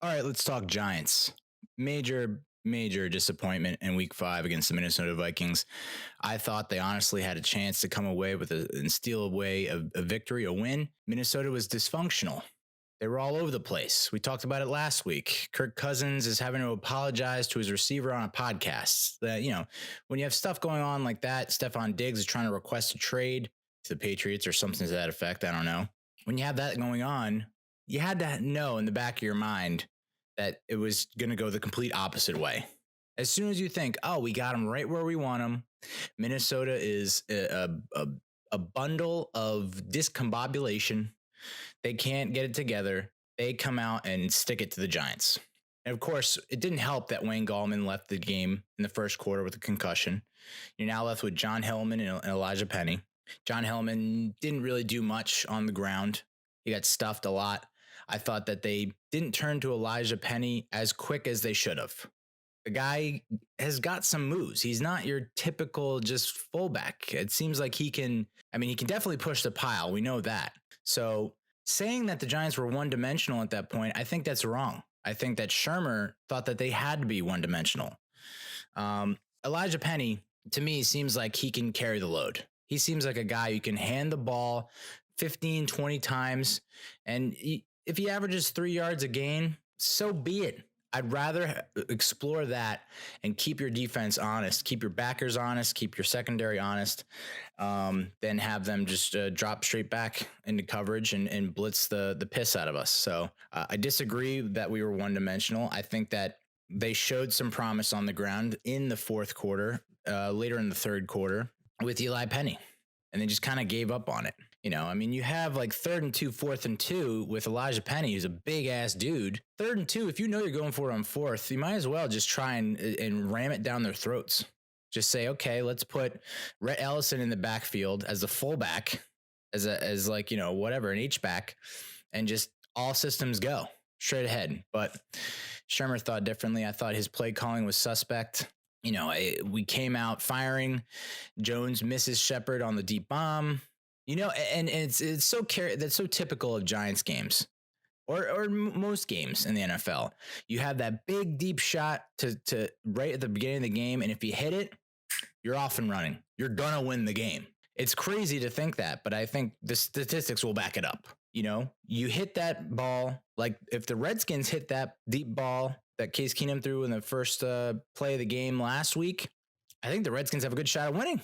All right, let's talk Giants. Major disappointment in week 5 against the Minnesota Vikings. I thought they honestly had a chance to come away with and steal away a victory, a win. Minnesota was dysfunctional. They were all over the place. We talked about it last week. Kirk Cousins is having to apologize to his receiver on a podcast. When you have stuff going on like that, Stephon Diggs is trying to request a trade to the Patriots or something to that effect. I don't know. When you have that going on, you had to know in the back of your mind that it was going to go the complete opposite way. As soon as you think, oh, we got them right where we want them, Minnesota is a bundle of discombobulation. They can't get it together. They come out and stick it to the Giants. And of course, it didn't help that Wayne Gallman left the game in the first quarter with a concussion. You're now left with Jon Hilliman and Elijah Penny. Jon Hilliman didn't really do much on the ground. He got stuffed a lot. I thought that they didn't turn to Elijah Penny as quick as they should have. The guy has got some moves. He's not your typical just fullback. It seems like he can definitely push the pile. We know that. So saying that the Giants were one-dimensional at that point, I think that's wrong. I think that Shurmur thought that they had to be one-dimensional. Elijah Penny, to me, seems like he can carry the load. He seems like a guy you can hand the ball 15, 20 times, and if he averages 3 yards a gain, so be it. I'd rather explore that and keep your defense honest, keep your backers honest, keep your secondary honest, than have them just drop straight back into coverage and blitz the piss out of us. So I disagree that we were one-dimensional. I think that they showed some promise on the ground in the fourth quarter, later in the third quarter with Eli Penny, and they just kind of gave up on it. You have like 3rd and 2, 4th and 2 with Elijah Penny, who's a big ass dude. 3rd and 2, if you know you're going for it on 4th, you might as well just try and ram it down their throats. Just say, okay, let's put Rhett Ellison in the backfield as a fullback, as whatever, an H-back, and just all systems go straight ahead. But Shurmur thought differently. I thought his play calling was suspect. We came out firing. Jones misses Shepard on the deep bomb. And it's so that's so typical of Giants games or most games in the NFL. You have that big deep shot to right at the beginning of the game, and if you hit it, you're off and running. You're gonna win the game. It's crazy to think that, but I think the statistics will back it up. You hit that ball, like if the Redskins hit that deep ball that Case Keenum threw in the first play of the game last week, I think the Redskins have a good shot at winning.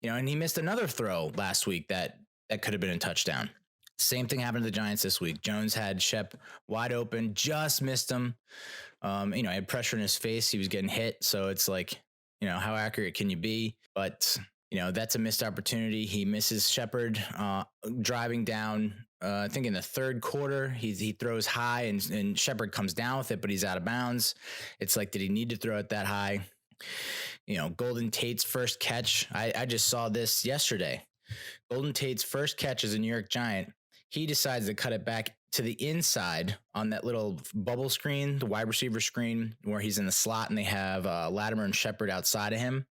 And he missed another throw last week that could have been a touchdown. Same thing happened to the Giants this week. Jones had Shep wide open, just missed him. He had pressure in his face. He was getting hit. So it's like, how accurate can you be? But, that's a missed opportunity. He misses Shepard driving down, I think in the third quarter. He throws high and Shepard comes down with it, but he's out of bounds. It's like, did he need to throw it that high? Golden Tate's first catch. I just saw this yesterday. Golden Tate's first catch as a New York Giant, he decides to cut it back to the inside on that little bubble screen, the wide receiver screen, where he's in the slot, and they have Latimer and Shepard outside of him.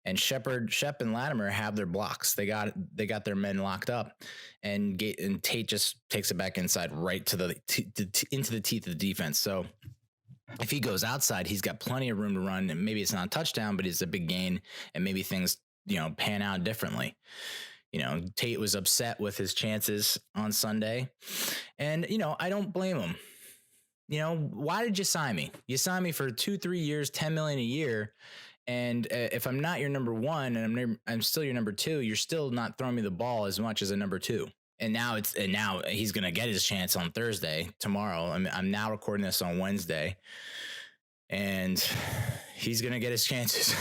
And Shep and Latimer have their blocks. They got their men locked up, and Tate just takes it back inside, right to into the teeth of the defense. So if he goes outside, he's got plenty of room to run, and maybe it's not a touchdown, but it's a big gain, and maybe things pan out differently. Tate was upset with his chances on Sunday, and, I don't blame him. Why did you sign me? You signed me for 2-3 years, $10 million a year. And if I'm not your number one and I'm still your number two, you're still not throwing me the ball as much as a number two. And now he's going to get his chance on Thursday, tomorrow. I'm now recording this on Wednesday, and he's going to get his chances.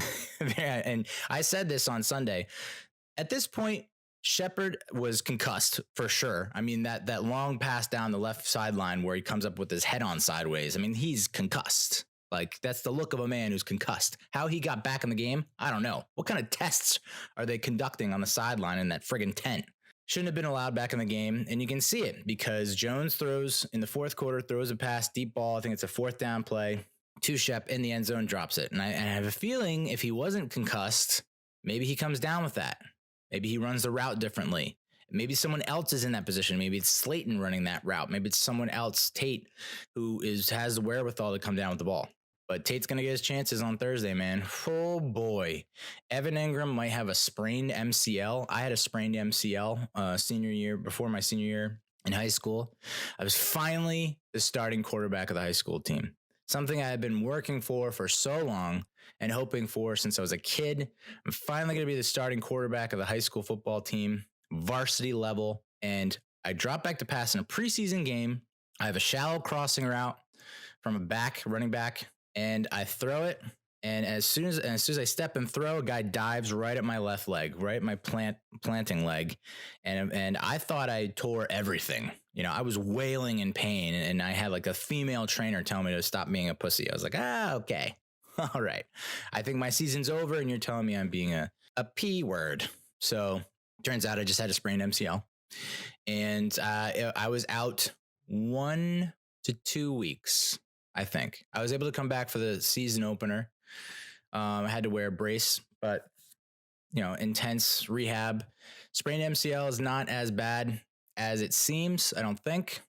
And I said this on Sunday. At this point, Shepard was concussed for sure. That long pass down the left sideline where he comes up with his head on sideways. He's concussed. Like, that's the look of a man who's concussed. How he got back in the game, I don't know. What kind of tests are they conducting on the sideline in that friggin' tent? Shouldn't have been allowed back in the game, and you can see it because Jones throws in the fourth quarter, throws a pass, deep ball. I think it's a 4th down play to Shep in the end zone, drops it. And I have a feeling if he wasn't concussed, maybe he comes down with that. Maybe he runs the route differently. Maybe someone else is in that position. Maybe it's Slayton running that route. Maybe it's someone else, Tate, who has the wherewithal to come down with the ball. But Tate's going to get his chances on Thursday, man. Oh, boy. Evan Engram might have a sprained MCL. I had a sprained MCL senior year, before my senior year in high school. I was finally the starting quarterback of the high school team. Something I had been working for so long and hoping for since I was a kid. I'm finally going to be the starting quarterback of the high school football team, varsity level. And I drop back to pass in a preseason game. I have a shallow crossing route from a running back, and I throw it. And as soon as I step and throw, a guy dives right at my left leg, right at my planting leg. And I thought I tore everything. I was wailing in pain, and I had like a female trainer tell me to stop being a pussy. I was like, okay. All right. I think my season's over, and you're telling me I'm being a P word. So turns out I just had a sprained MCL, and I was out 1 to 2 weeks. I think I was able to come back for the season opener. I had to wear a brace, but intense rehab. Sprained MCL is not as bad as it seems. I don't think.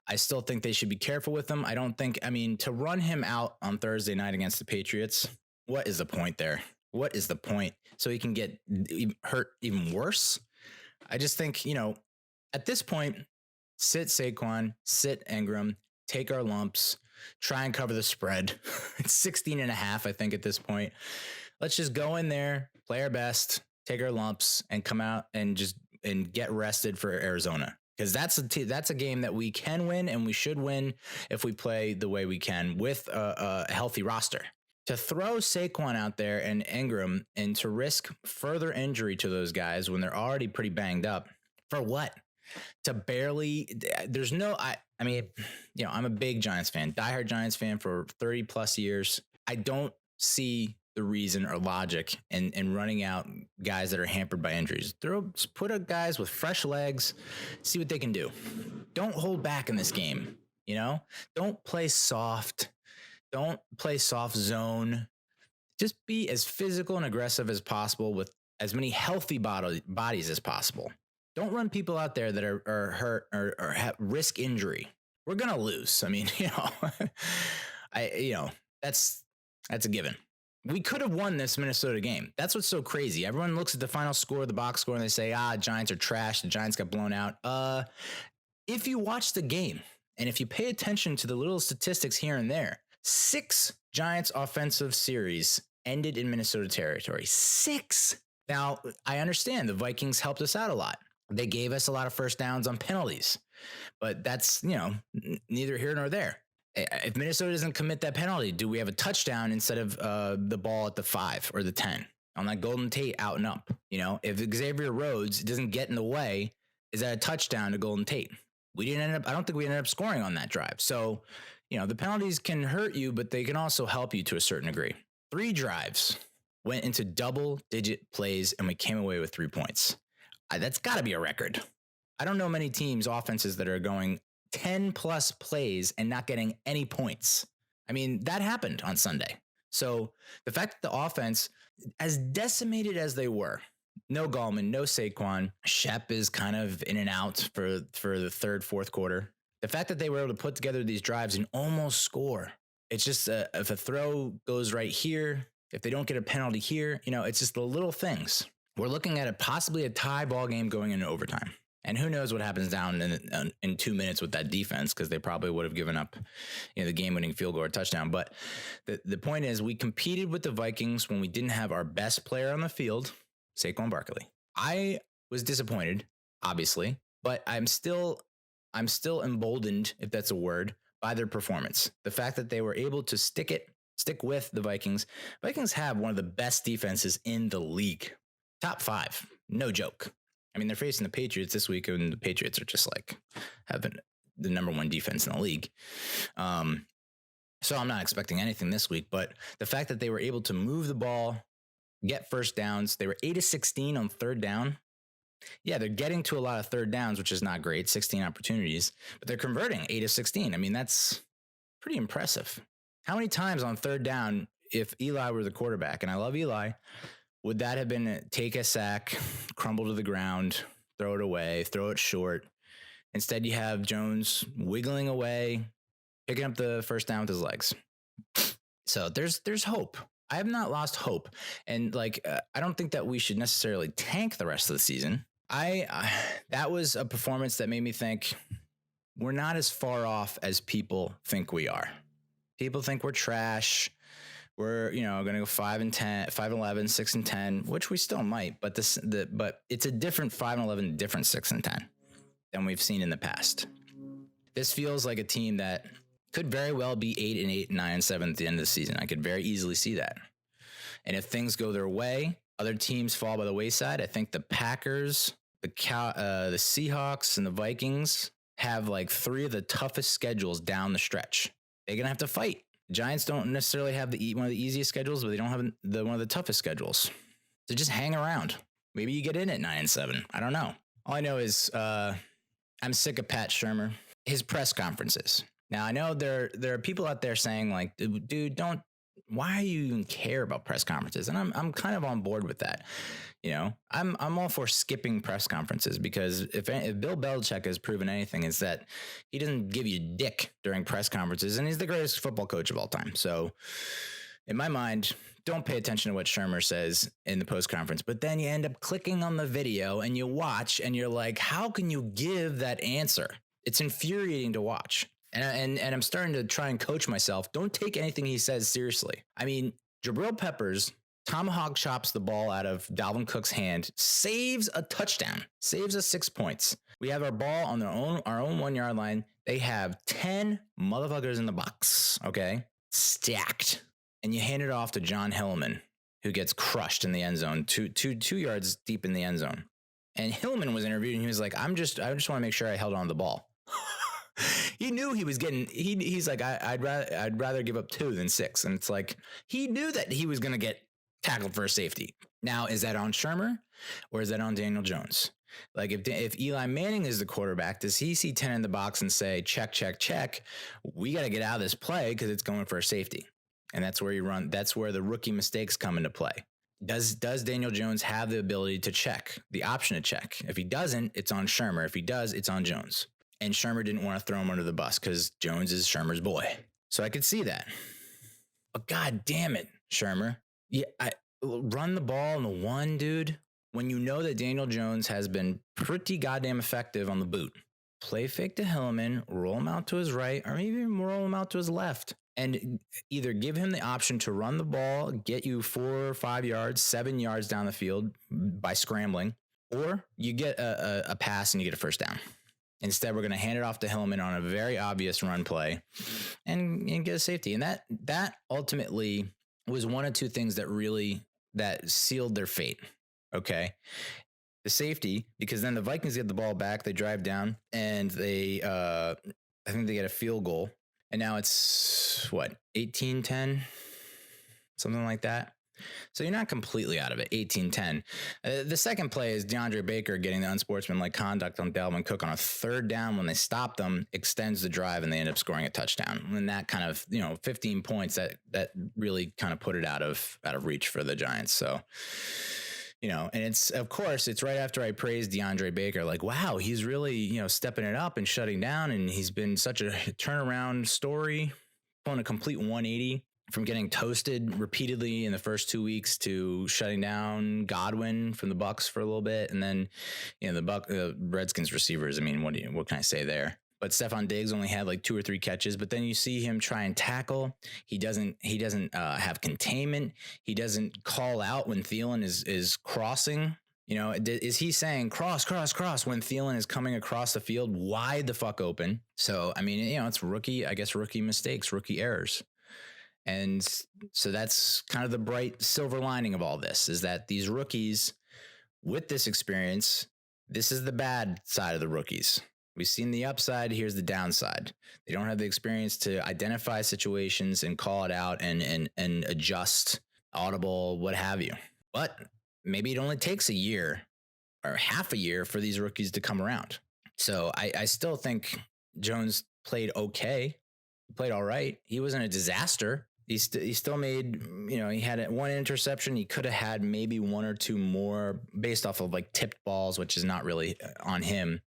I still think they should be careful with him. To run him out on Thursday night against the Patriots, what is the point there? What is the point? So he can get hurt even worse? I just think, at this point, sit Saquon, sit Engram, take our lumps, try and cover the spread. It's 16.5, I think, at this point. Let's just go in there, play our best, take our lumps, and come out and get rested for Arizona. Because that's a game that we can win, and we should win if we play the way we can with a healthy roster. To throw Saquon out there and Engram and to risk further injury to those guys when they're already pretty banged up, for what? I'm a big Giants fan, diehard Giants fan for 30 plus years. I don't see the reason or logic in running out guys that are hampered by injuries. Put up guys with fresh legs, see what they can do. Don't hold back in this game. Don't play soft. Don't play soft zone. Just be as physical and aggressive as possible with as many healthy bodies as possible. Don't run people out there that are hurt or have risk injury. We're going to lose. That's a given. We could have won this Minnesota game. That's what's so crazy. Everyone looks at the final score, the box score, and they say, Giants are trash. The Giants got blown out. If you watch the game and if you pay attention to the little statistics here and there, 6 Giants offensive series ended in Minnesota territory. 6. Now, I understand the Vikings helped us out a lot. They gave us a lot of first downs on penalties, but that's, neither here nor there. If Minnesota doesn't commit that penalty, do we have a touchdown instead of the ball at the 5 or the 10 on that Golden Tate out and up? If Xavier Rhodes doesn't get in the way, is that a touchdown to Golden Tate? I don't think we ended up scoring on that drive. So, the penalties can hurt you, but they can also help you to a certain degree. 3 drives went into double-digit plays, and we came away with 3 points. That's got to be a record. I don't know many teams, offenses that are going 10 plus plays and not getting any points. That happened on Sunday. So the fact that the offense, as decimated as they were, no Gallman, no Saquon, Shep is kind of in and out for the third, fourth quarter. The fact that they were able to put together these drives and almost score. It's just if a throw goes right here, if they don't get a penalty here, it's just the little things. We're looking at possibly a tie ball game going into overtime. And who knows what happens down in 2 minutes with that defense, because they probably would have given up the game-winning field goal or touchdown. But the point is, we competed with the Vikings when we didn't have our best player on the field, Saquon Barkley. I was disappointed, obviously, but I'm still emboldened, if that's a word, by their performance. The fact that they were able to stick with the Vikings. Vikings have one of the best defenses in the league. Top 5, no joke. They're facing the Patriots this week, and the Patriots are just like having the number 1 defense in the league. So I'm not expecting anything this week, but the fact that they were able to move the ball, get first downs, they were 8 of 16 on third down. Yeah, they're getting to a lot of third downs, which is not great, 16 opportunities, but they're converting 8 of 16. That's pretty impressive. How many times on third down, if Eli were the quarterback, and I love Eli, would that have been take a sack, crumble to the ground, throw it away, throw it short. Instead, you have Jones wiggling away, picking up the first down with his legs. So there's hope. I have not lost hope. And I don't think that we should necessarily tank the rest of the season. That was a performance that made me think we're not as far off as people think we are. People think we're trash. We're, going to go 5-10, 5-11, 6-10, which we still might, but but it's a different 5-11, different 6-10 than we've seen in the past. This feels like a team that could very well be 8-8, 9-7 at the end of the season. I could very easily see that. And if things go their way, other teams fall by the wayside. I think the Packers, the Seahawks, and the Vikings have 3 of the toughest schedules down the stretch. They're going to have to fight. Giants don't necessarily have one of the easiest schedules, but they don't have one of the toughest schedules. So just hang around. Maybe you get in at 9-7. I don't know. All I know is I'm sick of Pat Shurmur. His press conferences. Now I know there are people out there saying dude, why do you even care about press conferences? And I'm kind of on board with that. I'm all for skipping press conferences because if Bill Belichick has proven anything, is that he doesn't give you dick during press conferences, and he's the greatest football coach of all time. So in my mind, don't pay attention to what Shurmur says in the post conference, but then you end up clicking on the video and you watch and you're like, how can you give that answer? It's infuriating to watch. And I'm starting to try and coach myself. Don't take anything he says seriously. I mean, Jabril Peppers tomahawk chops the ball out of Dalvin Cook's hand, saves a touchdown, saves us 6 points. We have our ball on our own 1 yard line. They have 10 motherfuckers in the box, okay? Stacked. And you hand it off to Jon Hilliman, who gets crushed in the end zone, two yards deep in the end zone. And Hilliman was interviewed and he was like, I just want to make sure I held on to the ball. He knew he was getting, he's like, I'd rather give up 2 than 6. And it's like, he knew that he was going to get tackled for a safety. Now, is that on Shurmur or is that on Daniel Jones? If Eli Manning is the quarterback, does he see 10 in the box and say, check, check, check? We got to get out of this play because it's going for a safety. And that's where that's where the rookie mistakes come into play. Does Daniel Jones have the ability to check, the option to check? If he doesn't, it's on Shurmur. If he does, it's on Jones. And Shurmur didn't want to throw him under the bus because Jones is Shurmur's boy. So I could see that. But God damn it, Shurmur. Yeah, run the ball on the 1, dude. When you know that Daniel Jones has been pretty goddamn effective on the boot. Play fake to Hilliman, roll him out to his right, or maybe even roll him out to his left. And either give him the option to run the ball, get you 4 or 5 yards, 7 yards down the field by scrambling, or you get a pass and you get a first down. Instead, we're going to hand it off to Hilliman on a very obvious run play and get a safety. And that ultimately was one of 2 things that sealed their fate. Okay. The safety, because then the Vikings get the ball back, they drive down and I think they get a field goal. And now it's 18-10, something like that. So you're not completely out of it, 18-10. The second play is DeAndre Baker getting the unsportsmanlike conduct on Dalvin Cook on a 3rd down when they stop them, extends the drive, and they end up scoring a touchdown. And that kind of, 15 points that really kind of put it out of reach for the Giants. So, and it's right after I praised DeAndre Baker, wow, he's really, stepping it up and shutting down. And he's been such a turnaround story, pulling a complete 180. From getting toasted repeatedly in the first 2 weeks to shutting down Godwin from the Bucs for a little bit. And then, the Redskins receivers, I mean, what can I say there? But Stephon Diggs only had 2 or 3 catches, but then you see him try and tackle. He doesn't have containment. He doesn't call out when Thielen is crossing. Is he saying cross when Thielen is coming across the field wide the fuck open? So, I mean, it's rookie mistakes, rookie errors. And so that's kind of the bright silver lining of all this, is that these rookies with this experience, this is the bad side of the rookies. We've seen the upside. Here's the downside. They don't have the experience to identify situations and call it out and adjust, audible, what have you. But maybe it only takes a year or half a year for these rookies to come around. So I still think Jones played okay. He played all right. He wasn't a disaster. He still made, he had one interception. He could have had maybe one or two more based off of like tipped balls, which is not really on him.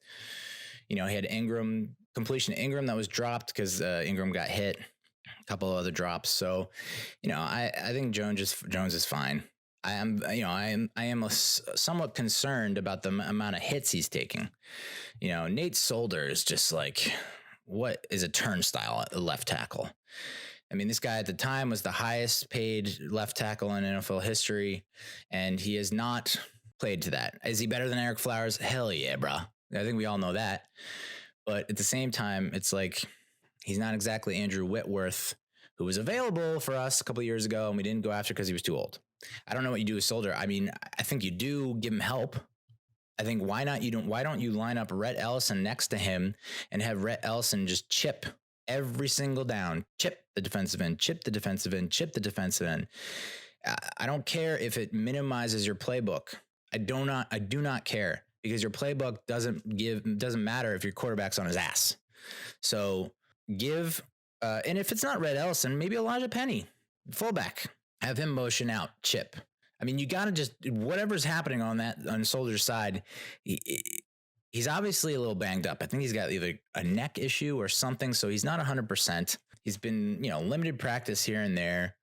He had Engram completion. Engram that was dropped because Engram got hit. A couple of other drops. So, I think Jones is fine. I am somewhat concerned about the amount of hits he's taking. Nate Solder is just like, what is a turnstile at left tackle? I mean, this guy at the time was the highest paid left tackle in NFL history, and he has not played to that. Is he better than Eric Flowers? Hell yeah, bro. I think we all know that. But at the same time, it's like he's not exactly Andrew Whitworth, who was available for us a couple of years ago, and we didn't go after because he was too old. I don't know what you do with Solder. I mean, I think you do give him help. I think why don't you line up Rhett Ellison next to him and have Rhett Ellison just chip every single down, chip the defensive end, chip the defensive end, chip the defensive end. I don't care if it minimizes your playbook. I do not care, because your playbook doesn't matter if your quarterback's on his ass. So give, and if it's not Rhett Ellison, maybe Elijah Penny, fullback, have him motion out, chip. I mean, you got to just, whatever's happening on Soldier's side, he's obviously a little banged up. I think he's got either a neck issue or something, so he's not 100%. He's been, limited practice here and there.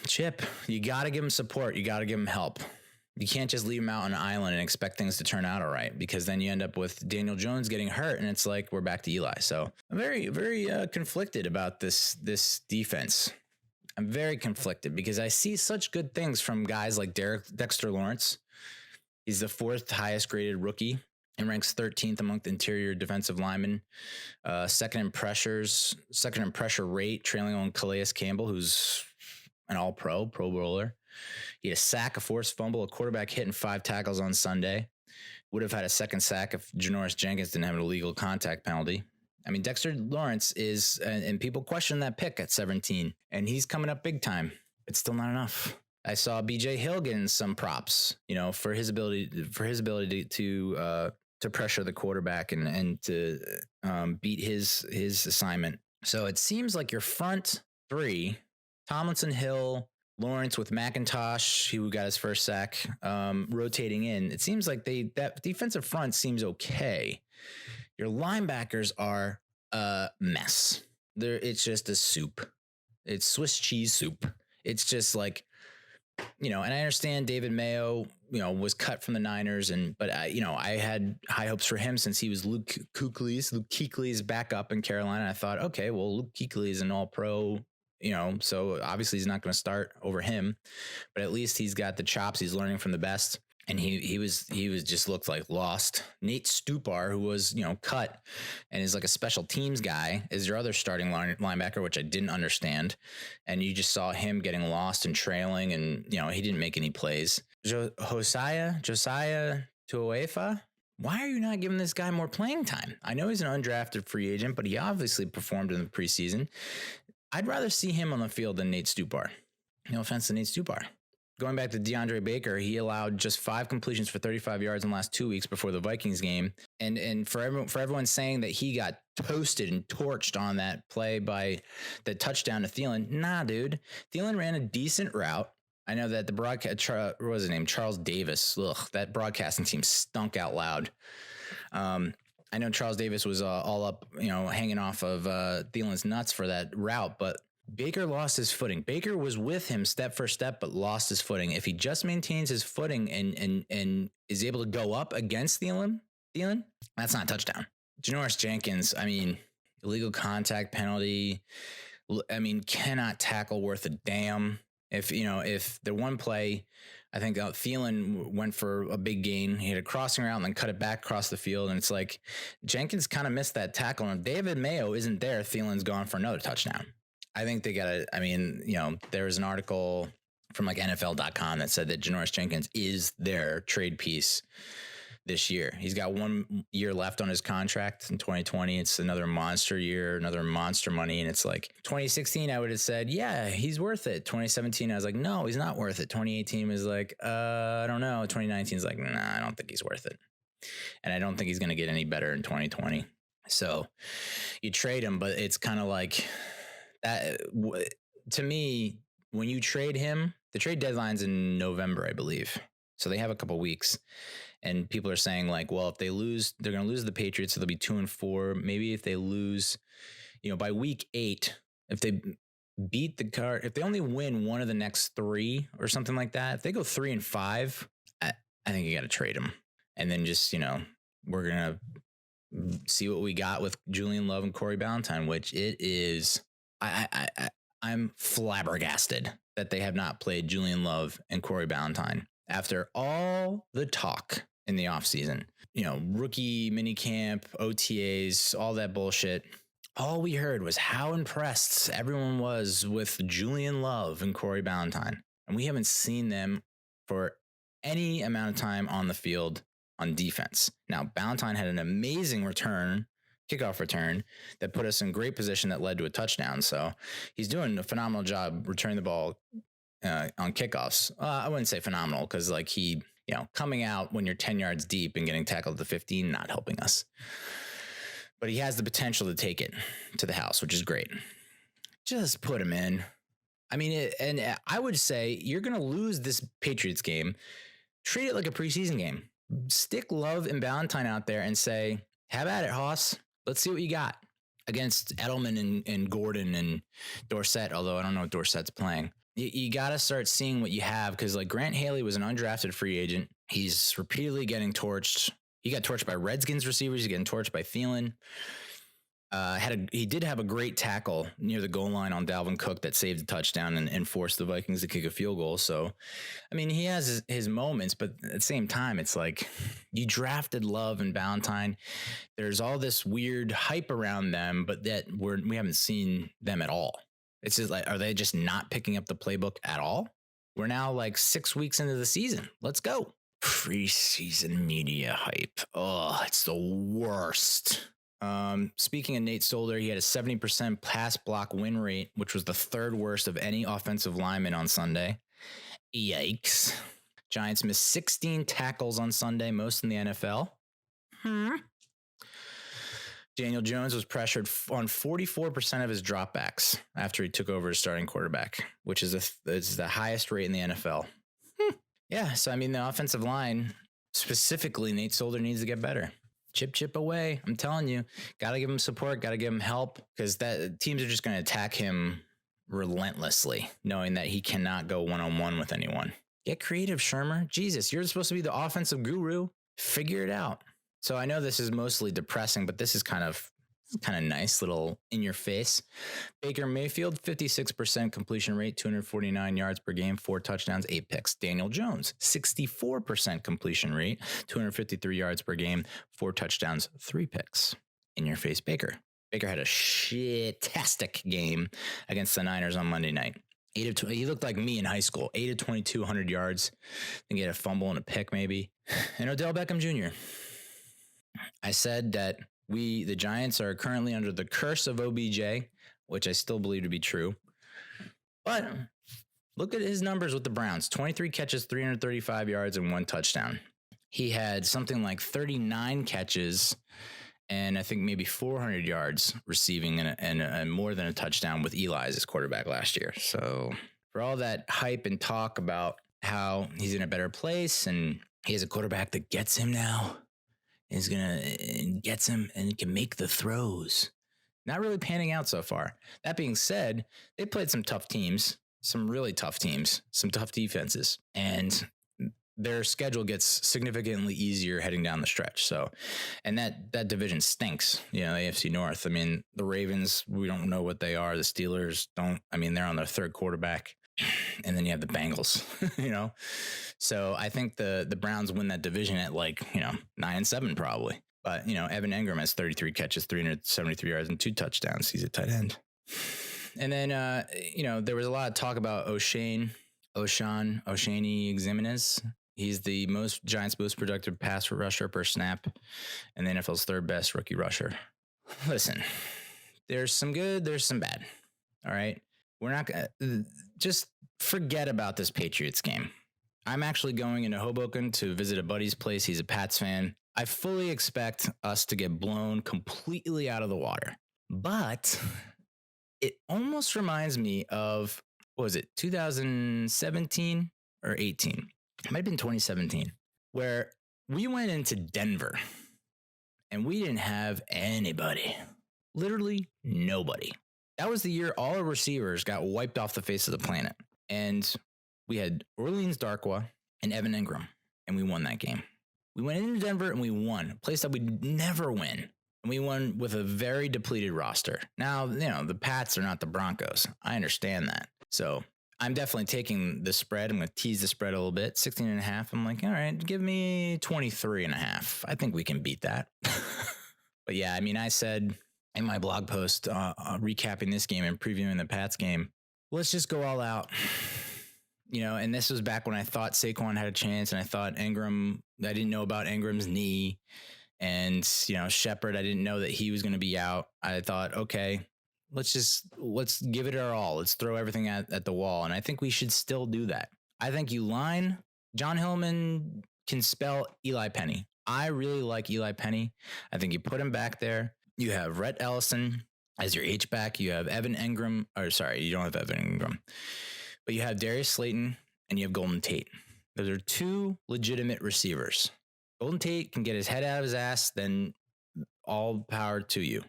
Chip, you got to give him support. You got to give him help. You can't just leave him out on an island and expect things to turn out all right, because then you end up with Daniel Jones getting hurt, and it's like we're back to Eli. So I'm very, very conflicted about this defense. I'm very conflicted because I see such good things from guys like Dexter Lawrence. He's the 4th highest graded rookie and ranks 13th among the interior defensive linemen. Second in pressure rate, trailing on Calais Campbell, who's an all-pro, Pro Bowler. He had a sack, a forced fumble, a quarterback hit, and 5 tackles on Sunday. Would have had a second sack if Janoris Jenkins didn't have an illegal contact penalty. I mean, Dexter Lawrence is, and people question that pick at 17, and he's coming up big time. It's still not enough. I saw BJ Hill getting some props, for his ability to pressure the quarterback and to beat his assignment. So it seems like your front 3, Tomlinson, Hill, Lawrence with McIntosh, who got his first sack, rotating in. It seems like that defensive front seems okay. Your linebackers are a mess. It's just a soup. It's Swiss cheese soup. It's just like, and I understand David Mayo, was cut from the Niners, but I had high hopes for him since he was Luke Kuechly's backup in Carolina. I thought, okay, well, Luke Kuechly is an all-pro, so obviously he's not going to start over him, but at least he's got the chops. He's learning from the best. And he was just looked like lost. Nate Stupar, who was, cut and is like a special teams guy, is your other starting linebacker, which I didn't understand. And you just saw him getting lost and trailing, and, he didn't make any plays. Josiah Tuoefa, why are you not giving this guy more playing time? I know he's an undrafted free agent, but he obviously performed in the preseason. I'd rather see him on the field than Nate Stupar. No offense to Nate Stupar. Going back to DeAndre Baker, he allowed just 5 completions for 35 yards in the last 2 weeks before the Vikings game. And for everyone saying that he got toasted and torched on that play by the touchdown to Thielen, nah, dude. Thielen ran a decent route. I know that the broadcast, what was his name? Charles Davis. Ugh, that broadcasting team stunk out loud. I know Charles Davis was all up, hanging off of Thielen's nuts for that route, but Baker lost his footing. Baker was with him step for step, but lost his footing. If he just maintains his footing and is able to go up against Thielen, that's not a touchdown. Janoris Jenkins, illegal contact penalty. Cannot tackle worth a damn. If the one play, I think Thielen went for a big gain. He had a crossing route and then cut it back across the field. And it's like Jenkins kind of missed that tackle. And if David Mayo isn't there, Thielen's gone for another touchdown. I think they got to, there was an article from like NFL.com that said that Janoris Jenkins is their trade piece this year. He's got 1 year left on his contract in 2020. It's another monster year, another monster money. And it's like 2016, I would have said, yeah, he's worth it. 2017, I was like, no, he's not worth it. 2018 was like, I don't know. 2019 is like, nah, I don't think he's worth it. And I don't think he's going to get any better in 2020. So you trade him, but it's kind of like, to me, when you trade him, the trade deadline's in November, I believe. So they have a couple weeks. And people are saying like, well, if they lose, they're going to lose the Patriots. So they'll be 2-4. Maybe if they lose, by week 8, if they beat the card, if they only win one of the next 3 or something like that, if they go 3-5, I think you got to trade them. And then just, we're going to see what we got with Julian Love and Corey Ballantyne, which it is, I'm flabbergasted that they have not played Julian Love and Corey Ballantyne after all the talk in the offseason, rookie minicamp, OTAs, all that bullshit. All we heard was how impressed everyone was with Julian Love and Corey Ballantyne. And we haven't seen them for any amount of time on the field on defense. Now, Ballantyne had an amazing kickoff return that put us in great position that led to a touchdown. So he's doing a phenomenal job returning the ball on kickoffs. I wouldn't say phenomenal because like he, coming out when you're 10 yards deep and getting tackled at the 15, not helping us. But he has the potential to take it to the house, which is great. Just put him in. I mean, and I would say you're going to lose this Patriots game. Treat it like a preseason game. Stick Love and Ballantyne out there and say, have at it, Hoss. Let's see what you got against Edelman and Gordon and Dorsett, although I don't know what Dorsett's playing. You got to start seeing what you have because like Grant Haley was an undrafted free agent. He's repeatedly getting torched. He got torched by Redskins receivers. He's getting torched by Thielen. He did have a great tackle near the goal line on Dalvin Cook that saved the touchdown and forced the Vikings to kick a field goal. So, I mean, he has his moments, but at the same time, it's like you drafted Love and Ballantyne. There's all this weird hype around them, but that we haven't seen them at all. It's just like, are they just not picking up the playbook at all? We're now like 6 weeks into the season. Let's go. Preseason media hype. Oh, it's the worst. Speaking of Nate Solder, he had a 70% pass block win rate, which was the 3rd worst of any offensive lineman on Sunday. Yikes. Giants missed 16 tackles on Sunday, most in the NFL. Daniel Jones was pressured on 44% of his dropbacks after he took over as starting quarterback, which is the highest rate in the NFL. Yeah, so I mean, the offensive line, specifically Nate Solder, needs to get better. Chip away. I'm telling you, got to give him support, got to give him help because teams are just going to attack him relentlessly, knowing that he cannot go one-on-one with anyone. Get creative, Shurmur. Jesus, you're supposed to be the offensive guru. Figure it out. So I know this is mostly depressing, but this is kind of nice, little in your face. Baker Mayfield, 56% completion rate, 249 yards per game, 4 touchdowns, 8 picks. Daniel Jones, 64% completion rate, 253 yards per game, 4 touchdowns, 3 picks. In your face, Baker. Baker had a shit-tastic game against the Niners on Monday night. He looked like me in high school. 8 of 22, 100 yards. Then get a fumble and a pick maybe. And Odell Beckham Jr. I said that the Giants are currently under the curse of OBJ, which I still believe to be true. But look at his numbers with the Browns. 23 catches, 335 yards, and 1 touchdown. He had something like 39 catches and I think maybe 400 yards receiving and more than a touchdown with Eli as his quarterback last year. So for all that hype and talk about how he's in a better place and he has a quarterback that gets him now, gets him and can make the throws. Not really panning out so far. That being said, they played some tough teams, some really tough teams, some tough defenses, and their schedule gets significantly easier heading down the stretch. So, and that division stinks, the AFC North. I mean, the Ravens, we don't know what they are. The Steelers don't, they're on their 3rd quarterback. And then you have the Bengals, So I think the Browns win that division at 9-7 probably. But, Evan Engram has 33 catches, 373 yards, and 2 touchdowns. He's a tight end. And then, there was a lot of talk about Oshane Ximines. He's the Giants' most productive pass rusher per snap and the NFL's 3rd best rookie rusher. Listen, there's some good, there's some bad. All right. We're not going to just forget about this Patriots game. I'm actually going into Hoboken to visit a buddy's place. He's a Pats fan. I fully expect us to get blown completely out of the water. But it almost reminds me of, what was it, 2017 or 18? It might have been 2017, where we went into Denver and we didn't have anybody. Literally nobody. That was the year all our receivers got wiped off the face of the planet. And we had Orleans Darkwa and Evan Engram, and we won that game. We went into Denver and we won, a place that we'd never win. And we won with a very depleted roster. Now, the Pats are not the Broncos. I understand that. So I'm definitely taking the spread. I'm going to tease the spread a little bit. 16.5. I'm like, all right, give me 23.5. I think we can beat that. But yeah, I mean, I said in my blog post, recapping this game and previewing the Pats game, let's just go all out. And this was back when I thought Saquon had a chance, and I thought Engram, I didn't know about Engram's knee, and, Shepard, I didn't know that he was going to be out. I thought, okay, let's give it our all. Let's throw everything at the wall. And I think we should still do that. I think Jon Hilliman can spell Eli Penny. I really like Eli Penny. I think you put him back there. You have Rhett Ellison as your H-back. You have Evan Engram. Or sorry, you don't have Evan Engram. But you have Darius Slayton and you have Golden Tate. Those are two legitimate receivers. Golden Tate can get his head out of his ass, then all power to you.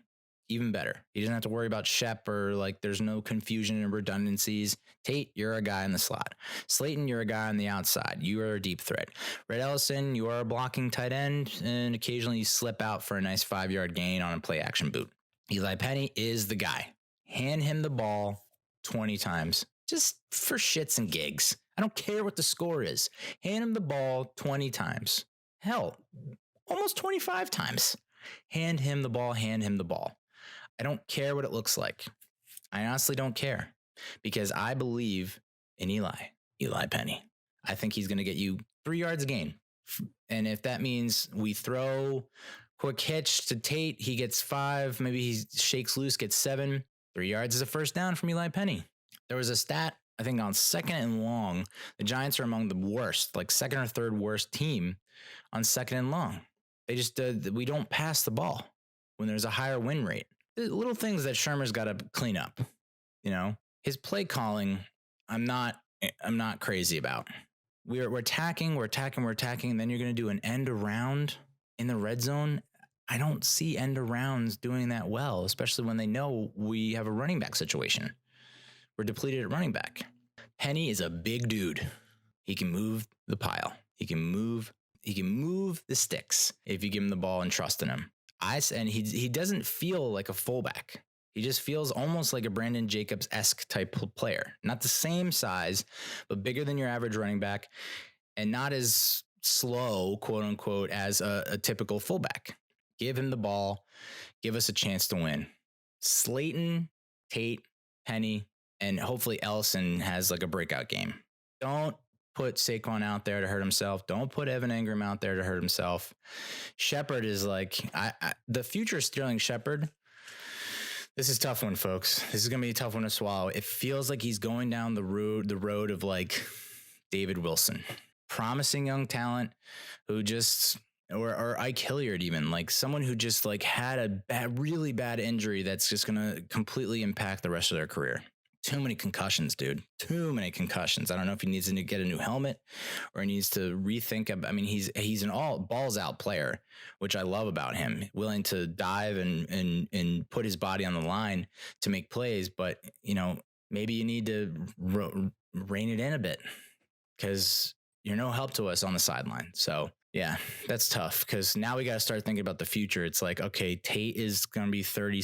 Even better. He doesn't have to worry about Shep, or there's no confusion and redundancies. Tate, you're a guy in the slot. Slayton, you're a guy on the outside. You are a deep threat. Rhett Ellison, you are a blocking tight end, and occasionally you slip out for a nice 5-yard gain on a play action boot. Eli Penny is the guy. Hand him the ball 20 times. Just for shits and gigs. I don't care what the score is. Hand him the ball 20 times. Hell, almost 25 times. Hand him the ball. I don't care what it looks like. I honestly don't care, because I believe in Eli Penny. I think he's going to get you 3 yards a gain. And if that means we throw quick hitch to Tate, he gets 5, maybe he shakes loose, gets 7. 3 yards is a first down from Eli Penny. There was a stat, I think, on 2nd and long. The Giants are among the worst, second or third worst team on 2nd and long. They just, we don't pass the ball when there's a higher win rate. The little things that Shurmur's got to clean up. His play calling, I'm not crazy about. We're attacking, and then you're going to do an end around in the red zone. I don't see end arounds doing that well, especially when they know we have a running back situation. We're depleted at running back. Penny is a big dude. He can move the pile. He can move the sticks if you give him the ball and trust in him. And he doesn't feel like a fullback. He just feels almost like a Brandon Jacobs-esque type player. Not the same size, but bigger than your average running back, and not as slow, quote unquote, as a typical fullback. Give him the ball. Give us a chance to win. Slayton, Tate, Penny, and hopefully Ellison has a breakout game. Don't put Saquon out there to hurt himself. Don't put Evan Engram out there to hurt himself. Shepard is the future Sterling Shepard. This is a tough one, folks. This is going to be a tough one to swallow. It feels like he's going down the road of David Wilson. Promising young talent who just, or Ike Hilliard even, someone who just had a really bad injury that's just going to completely impact the rest of their career. Too many concussions, dude. Too many concussions. I don't know if he needs to get a new helmet or he needs to rethink. He's an all balls out player, which I love about him. Willing to dive and put his body on the line to make plays. But, maybe you need to rein it in a bit, because you're no help to us on the sideline. So, yeah, that's tough, because now we got to start thinking about the future. It's okay, Tate is going to be 30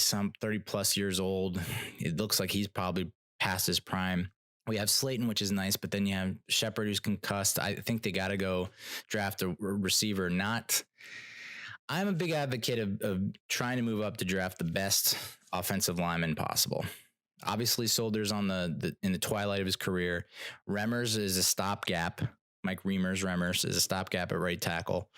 plus years old. It looks like he's probably past his prime. We have Slayton, which is nice, but then you have Shepard, who's concussed. I think they got to go draft a receiver. I'm a big advocate of trying to move up to draft the best offensive lineman possible. Obviously, Solder's in the twilight of his career. Remmers is a stopgap. Mike Remmers is a stopgap at right tackle.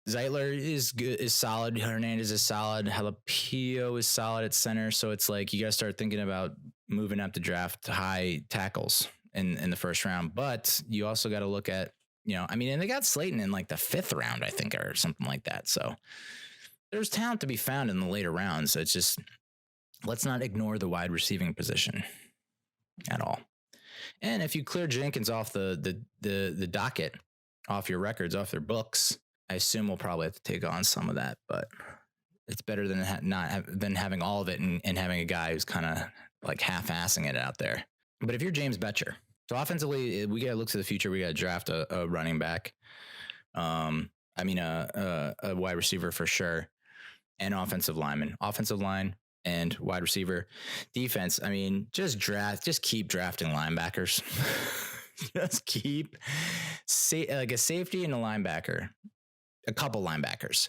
Zeitler is good, is solid. Hernandez is solid. Jalapeno is solid at center. So it's you got to start thinking about moving up to draft high tackles in the first round. But you also got to look at, and they got Slayton in the 5th round, I think, or something like that. So there's talent to be found in the later rounds. So it's just, let's not ignore the wide receiving position at all. And if you clear Jenkins off the docket, off your records, off their books, I assume we'll probably have to take on some of that, but it's better than than having all of it and having a guy who's kind of like half-assing it out there. But if you're James Betcher, so offensively, we got to look to the future. We got to draft a running back. A wide receiver for sure, and offensive lineman, offensive line and wide receiver. Defense, I mean, just keep drafting linebackers. Just keep like a safety and a linebacker. A couple linebackers.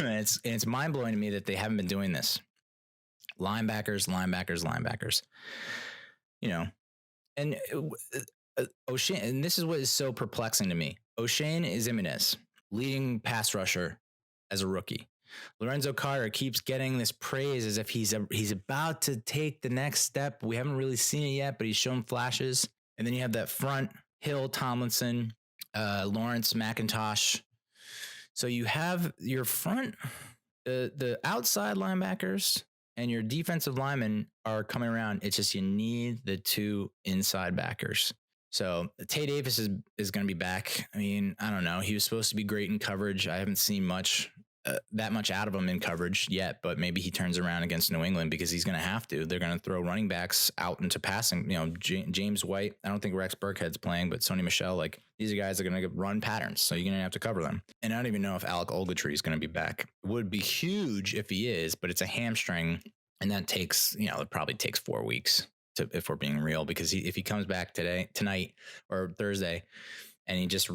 And it's mind-blowing to me that they haven't been doing this. Linebackers. You know, and Oshane, and this is what is so perplexing to me. Oshane Ximines, leading pass rusher as a rookie. Lorenzo Carter keeps getting this praise as if he's about to take the next step. We haven't really seen it yet, but he's shown flashes. And then you have that front, Hill, Tomlinson, Lawrence, McIntosh. So you have your front, the outside linebackers and your defensive linemen are coming around. It's just you need the two inside backers. So Tate Davis is going to be back. I mean, I don't know. He was supposed to be great in coverage. I haven't seen that much out of him in coverage yet, but maybe he turns around against New England because he's going to have to. They're going to throw running backs out into passing. You know, James White. I don't think Rex Burkhead's playing, but Sony Michel. Like these are guys that are going to run patterns, so you're going to have to cover them. And I don't even know if Alec Ogletree is going to be back. It would be huge if he is, but it's a hamstring, and that takes it probably takes 4 weeks if we're being real, because if he comes back tonight or Thursday, and he just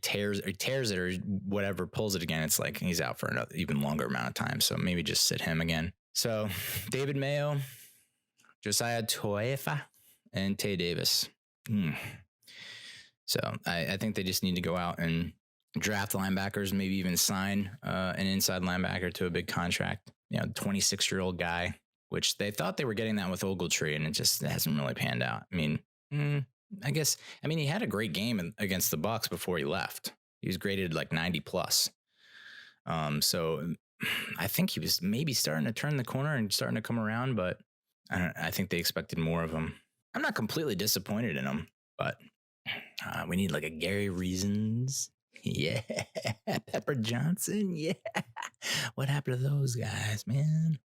tears it or whatever, pulls it again, it's like he's out for another even longer amount of time. So maybe just sit him again. So David Mayo, Josiah Tuiafa, and Tate Davis. So I think they just need to go out and draft linebackers, maybe even sign an inside linebacker to a big contract. 26-year-old guy, which they thought they were getting that with Ogletree, and it hasn't really panned out. I mean, he had a great game against the Bucs before he left. He was graded like 90 plus. So I think he was maybe starting to turn the corner and starting to come around, but I think they expected more of him. I'm not completely disappointed in him, but we need like a Gary Reasons. Yeah. Pepper Johnson. Yeah. What happened to those guys, man?